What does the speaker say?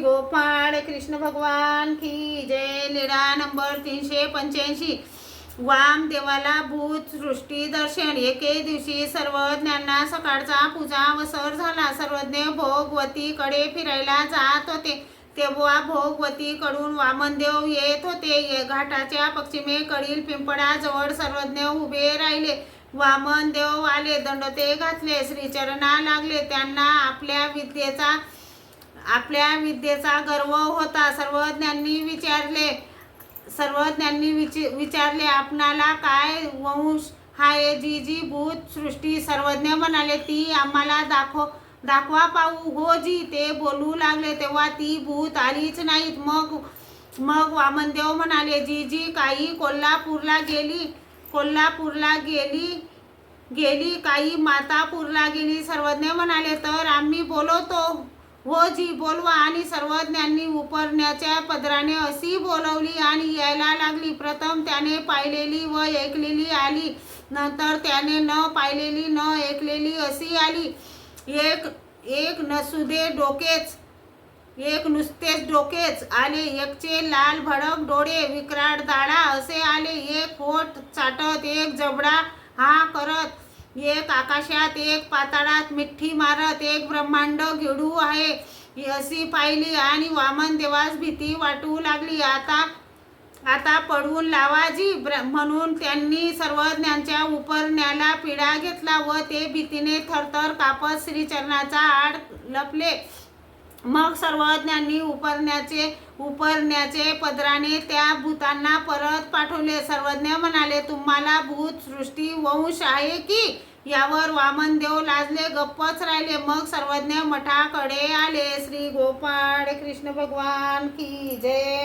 गोपाळ कृष्ण भगवान की जय। लीळा नंबर 385। वामदेवाला भूत सृष्टी दर्शन। एके दिवशी सर्वज्ञांना सकाळचा पूजा अवसर झाला। सर्वज्ञ भोगवतीकडे फिरायला जात होते तेव्हा भोगवतीकडून वामनदेव येत होते। घाटाच्या पश्चिमेकडील पिंपळाजवळ सर्वज्ञ उभे राहिले। वामनदेव आले, दंडोते घातले, श्रीचरणा लागले। त्यांना आपल्या विद्येचा गर्व होता। सर्वज्ञांनी विचारले आपणाला काय वंश हाय? जी भूत सृष्टी। सर्वज्ञ म्हणाले ती आम्हाला दाखवा पाहू। हो जी, ते बोलू लागले तेव्हा ती भूत आलीच नाहीत। मग वामनदेव म्हणाले जी काही कोल्हापूरला गेली काही मातापूरला गेली। सर्वज्ञ म्हणाले तर आम्ही बोलवतो। हो जी, बोलवा। आणि सर्वज्ञांनी उपरण्याच्या पदराने अशी बोलवली आणि यायला लागली। प्रथम त्याने पाहिलेली व ऐकलेली आली, नंतर त्याने न पाहिलेली न ऐकलेली अशी आली। एक नसुदे डोकेच, एक नुसतेच डोकेच आले, एकचे लाल भडक डोळे विक्राळ दाढा असे आले, एक होठ चाटत, एक जबडा हा करत, एक आकाशात एक पाताळात मिठी मारत, एक ब्रह्मांड गिळू आहे अशी पाहिली। आणि वामनदेवास भीती वाटू लागली। आता पळवून लावा जी, म्हणून त्यांनी सर्वज्ञांच्या उपरण्याला पिढा घेतला व ते भीतीने थरथर कापत श्रीचरणाचा आड लपले। मग सर्वज्ञांनी उपरण्याचे पदराने त्या भूतांना परत पाठवले। सर्वज्ञ म्हणाले तुम्हाला भूत सृष्टी वंश आहे की? यावर वामनदेव लाजले, गप्पच राहिले। मग सर्वज्ञ मठाकडे आले। श्री गोपाळ कृष्ण भगवान की जय।